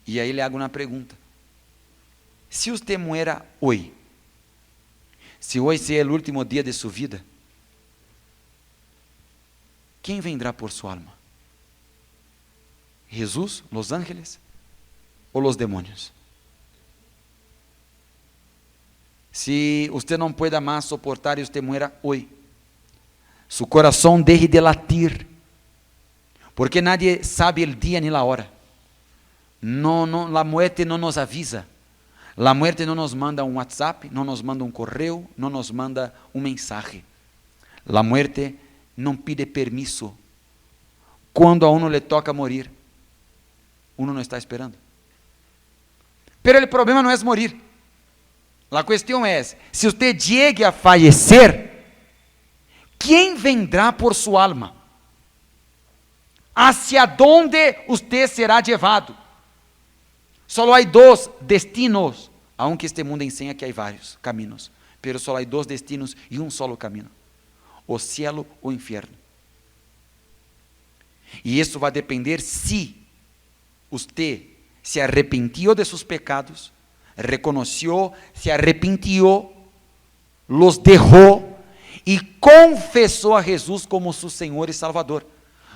E aí le hago uma pergunta. Se você muera hoje, se hoje é o último dia de sua vida, quem vendrá por sua alma? Jesus, los ángeles ou los demônios? Se você não pueda mais suportar e você muera hoje, seu coração deje de latir, porque nadie sabe o dia nem a hora. A muerte não nos avisa. A muerte não nos manda um WhatsApp, não nos manda um correio, não nos manda um mensagem. A muerte não pide permisso. Quando a uno le toca morir, uno não está esperando. Pero o problema não é morir. A questão é, se você chegue a fallecer, quem vendrá por sua alma? Hacia donde você será levado? Só há dois destinos, aunque este mundo ensina que há vários caminhos, pero só há dois destinos e um solo caminho: o cielo ou o inferno. E isso vai depender se você se arrepentiu de seus pecados, reconheceu, se arrepentiu, los deixou e confessou a Jesus como seu Senhor e Salvador.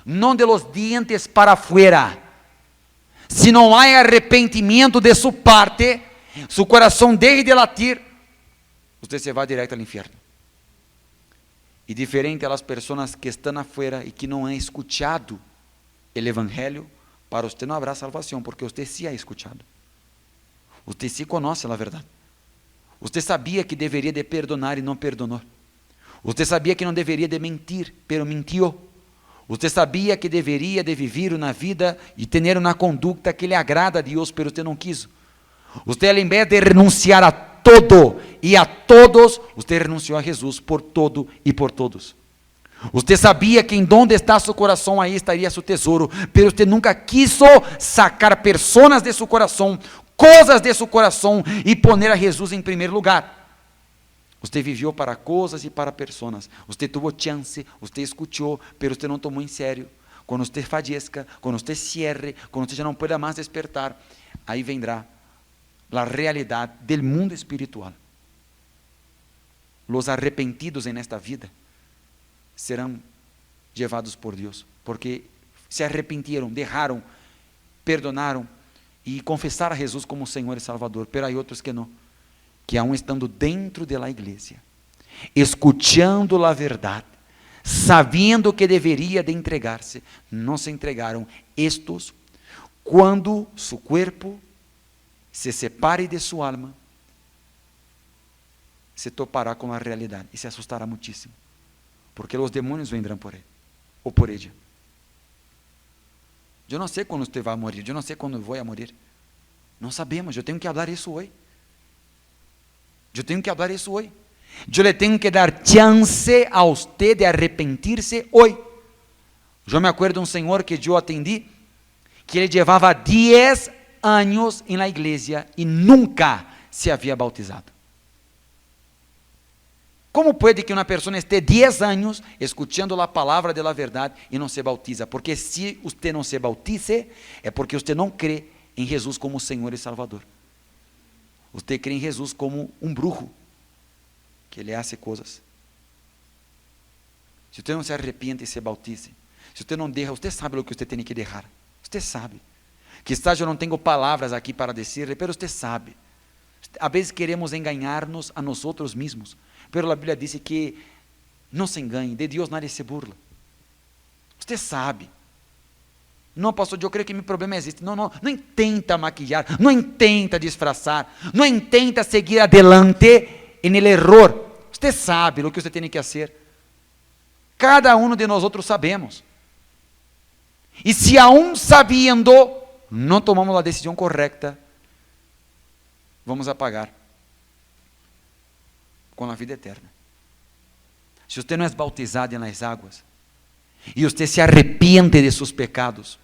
Não de los dientes para afuera. Se não há arrependimento de sua parte, seu coração deixa de latir, você se vai direto ao inferno. E diferente das pessoas que estão afuera e que não han escuchado o evangelho, para você não haverá salvação, porque você sí ha escuchado. Você sí conhece a verdade. Você sabia que deveria de perdonar e não perdonou. Você sabia que não deveria de mentir, pero mentiu. Você sabia que deveria de viver uma vida e ter uma conduta que lhe agrada a Deus, pero você não quis. Você, ao invés de renunciar a todo e a todos, você renunciou a Jesus por todo e por todos. Você sabia que em onde está seu coração, aí estaria seu tesouro, pero você nunca quiso sacar pessoas de seu coração, coisas de seu coração e poner a Jesus em primeiro lugar. Você viveu para coisas e para pessoas. Você teve chance, você escutou, pero você não tomou em sério. Quando você fallezca, quando você cierre, quando você já não pueda mais despertar, aí vendrá a realidade do mundo espiritual. Os arrepentidos en esta vida serão levados por Deus, porque se arrependieron, deixaram, perdonaram e confessaram a Jesus como Senhor e Salvador. Pero há outros que não, que aún estando dentro da igreja, escuchando a verdade, sabendo que deveria de entregar-se, não se entregaram. Estes, quando su cuerpo se separe de sua alma, se topará com a realidade e se assustará muitíssimo, porque os demônios vendrão por ele ou por ella. Eu não sei quando você vai morrer, eu não sei quando vou a morrer, não sabemos. Eu tenho que falar isso hoje. Eu tenho que falar isso hoje. Eu le tenho que dar chance a você de arrepentir-se hoje. Eu me acuerdo de um senhor que eu atendi, que ele levava 10 anos em la igreja e nunca se havia bautizado. Como pode que uma pessoa esteja 10 anos escutando a palavra da verdade e não se bautiza? Porque se você não se bautize, é porque você não crê em Jesus como Senhor e Salvador. Você crê em Jesus como um bruxo, que ele hace coisas. Se você não se arrepende e se bautize, se você não deixa, você sabe o que você tem que deixar. Você sabe. Quizás eu não tenho palavras aqui para dizer, mas você sabe. A vezes queremos enganar-nos a nós mesmos, mas a Bíblia diz que não se engane, de Deus nadie se burla. Você sabe. Não, pastor, eu creio que meu problema existe. Não intenta maquillar, não intenta disfrazar, não intenta seguir adelante en el error. Você sabe o que você tem que fazer. Cada um de nós outros sabemos. E se aún sabendo, não tomamos a decisão correta, vamos a pagar com a vida eterna. Se você não é bautizado nas águas, e você se arrepende de seus pecados,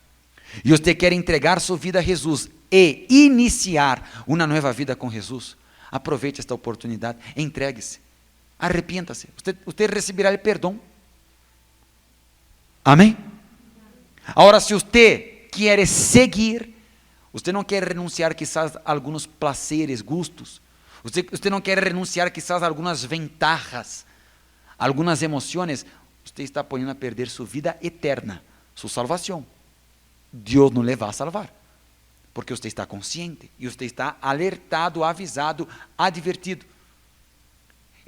e você quer entregar sua vida a Jesus e iniciar uma nova vida com Jesus, aproveite esta oportunidade, entregue-se, arrependa-se, você receberá o perdão. Amém? Agora, se você quer seguir, Usted não quer renunciar quizás a alguns placeres, gustos. Usted não quer renunciar quizás a algumas ventajas, algumas emoções. Usted está ponendo a perder sua vida eterna, sua salvação. Deus não lhe vai a salvar, porque usted está consciente e usted está alertado, avisado, advertido.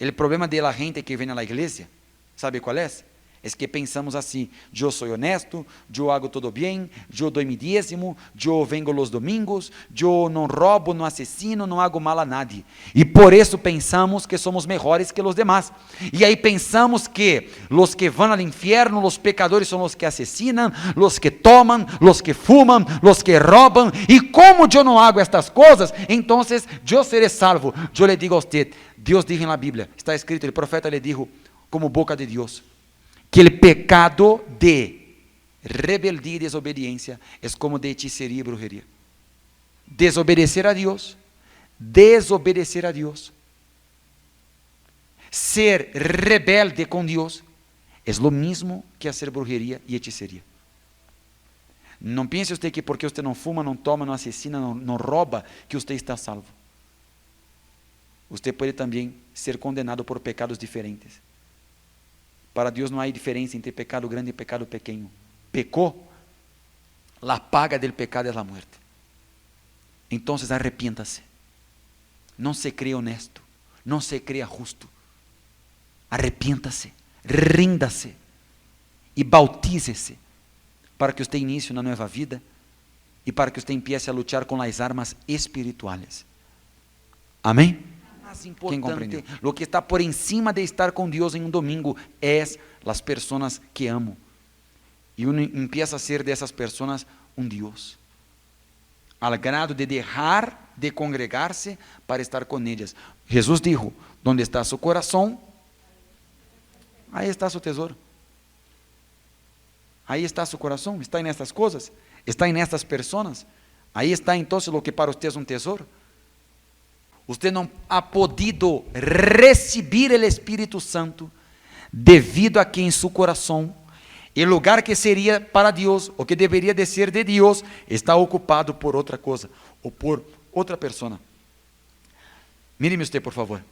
O problema de la gente que vem à igreja, sabe qual é? É que pensamos assim: eu sou honesto, eu hago tudo bem, eu dou meu dízimo, eu vengo los domingos, eu não roubo, não assassino, não hago mal a nadie. E por isso pensamos que somos melhores que os demás. E aí pensamos que os que vão ao inferno, os pecadores, são os que assassinam, os que tomam, os que fumam, os que roubam. E como eu não hago estas coisas, então eu serei salvo. Eu lhe digo a você, Deus diz na Bíblia, está escrito, o profeta lhe dijo, como boca de Deus, que o pecado de rebeldia e desobediência é como de hechiceria e brujeria. Desobedecer a Deus, ser rebelde com Deus, é o mesmo que fazer brujeria e hechiceria. Não pense você que porque você não fuma, não toma, não assassina, não rouba, que você está salvo. Você pode também ser condenado por pecados diferentes. Para Deus não há diferença entre pecado grande e pecado pequeno. Pecou, a paga del pecado é a muerte. Então arrepienta-se. Não se crê honesto, não se crê justo. Arrepienta-se, rinda-se e bautize-se para que você inicie uma nova vida e para que você empiece a lutar com as armas espirituais. Amém? Más importante, lo que está por encima de estar com Deus em um domingo é as pessoas que amo. E uno empieza a ser dessas pessoas um Deus, al grado de deixar de congregar-se para estar com elas. Jesus dijo: donde está su coração, aí está su tesouro. Aí está su coração, está nessas coisas, está nessas pessoas. Aí está então o que para você é um tesouro. Você não ha podido receber o Espírito Santo devido a que em seu coração o lugar que seria para Deus, o que deveria de ser de Deus, está ocupado por outra coisa ou por outra pessoa. Mire-me você, por favor.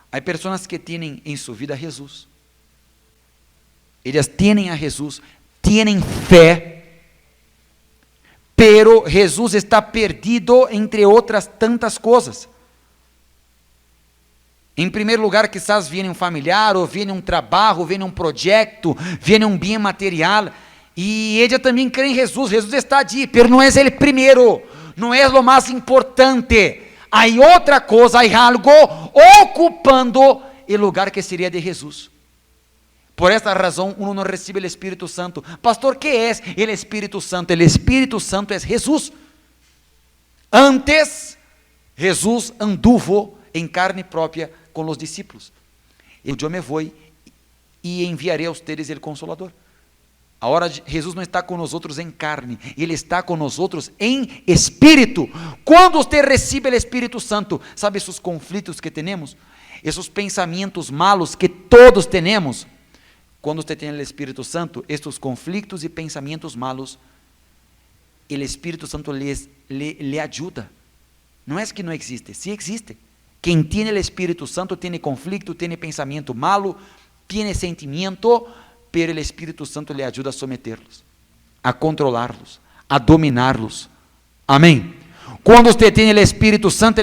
Há pessoas que têm em sua vida a Jesus. Elas têm a Jesus, têm fé, pero Jesus está perdido entre outras tantas coisas. Em primeiro lugar, quizás viene um familiar, ou viene um trabalho, ou viene um projeto, viene um bem material, e ela também crê em Jesus. Jesus está ali, mas não é ele primeiro, não é o mais importante. Há outra coisa, há algo ocupando o lugar que seria de Jesus. Por esta razão, uno não recebe o Espírito Santo. Pastor, que é o Espírito Santo? O Espírito Santo é Jesus. Antes, Jesus anduvo em carne própria com os discípulos. Eu me vou e enviarei a ustedes o Consolador. Agora Jesus não está com nós outros em carne, Ele está com nós outros em espírito. Quando você recebe o Espírito Santo, sabe esses conflitos que temos? Esses pensamentos malos que todos temos? Quando você tem o Espírito Santo, estes conflitos e pensamentos malos, o Espírito Santo lhe ajuda. Não é que não existe, sim existe. Quem tem o Espírito Santo tem conflito, tem pensamento malo, tem sentimento, pero o Espírito Santo lhe ajuda a someterlos, a controlarlos, a dominarlos. Amém? Quando você tem o Espírito Santo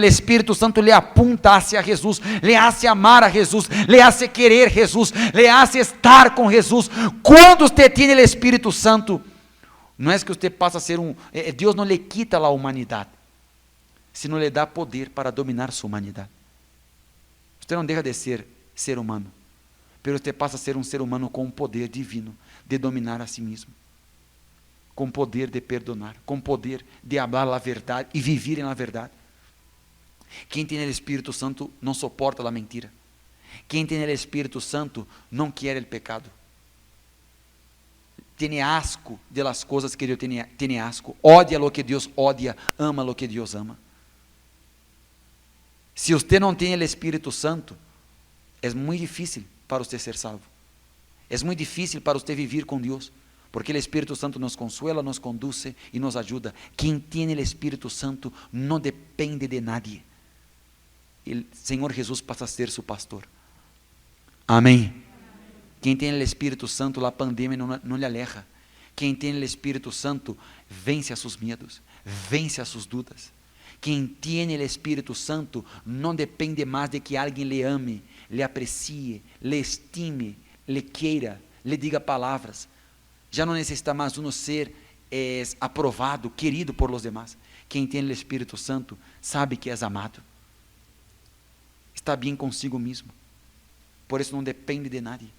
lhe apunta hacia Jesus, lhe hace amar a Jesus, lhe hace querer Jesus, lhe hace estar com Jesus. Quando você tem o Espírito Santo, não é que você passa a ser Deus não lhe quita a humanidade, sino lhe dá poder para dominar sua humanidade. Você não deixa de ser humano, mas você passa a ser um ser humano com um poder divino de dominar a si mesmo, com poder de perdonar, com poder de falar a verdade e viver na verdade. Quem tem o Espírito Santo não suporta a mentira. Quem tem o Espírito Santo não quer o pecado. Tem asco de las coisas que Deus tem asco. Odia lo que Deus odia, ama lo que Deus ama. Se você não tem o Espírito Santo, é muito difícil para você ser salvo. É muito difícil para você viver com Deus, Porque o Espírito Santo nos consuela, nos conduce e nos ajuda. Quem tem o Espírito Santo não depende de nadie. O Senhor Jesus passa a ser seu pastor. Amém. Quem tem o Espírito Santo, a pandemia não lhe aleja. Quem tem o Espírito Santo, vence a seus medos, vence a suas dúvidas. Quem tem o Espírito Santo, não depende mais de que alguém lhe ame, lhe aprecie, lhe estime, lhe queira, lhe diga palavras. Já não necessita mais uno ser aprovado, querido por los demás. Quem tem o Espírito Santo, sabe que é amado. Está bem consigo mesmo. Por isso não depende de nadie.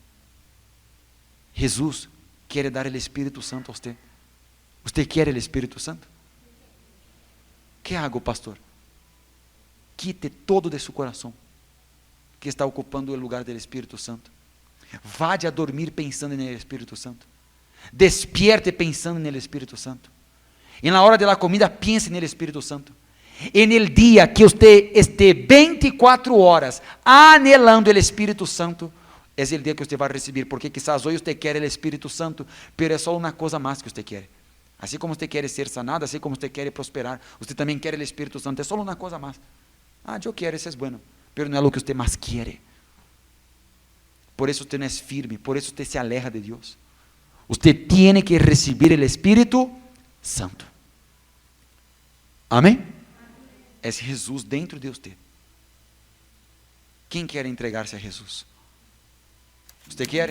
Jesus quer dar o Espírito Santo a você. Você quer o Espírito Santo? Que hago, pastor? Quite todo de seu coração que está ocupando o lugar do Espírito Santo. Vá a dormir pensando no Espírito Santo. Despierte pensando no Espírito Santo. E na hora da comida, pense no Espírito Santo. E no dia que você esteja 24 horas anelando o Espírito Santo, é o dia que você vai receber, porque quizás hoje você quer o Espírito Santo, mas é só uma coisa mais que você quer. Assim como você quer ser sanado, assim como você quer prosperar, você também quer o Espírito Santo, é só uma coisa mais. Eu quero, isso é bueno, mas não é o que você mais quer. Por isso você não é firme, por isso você se aleja de Deus. Você tem que receber o Espírito Santo. Amém? É Jesus dentro de você. Quem quer entregar-se a Jesus? Você quer?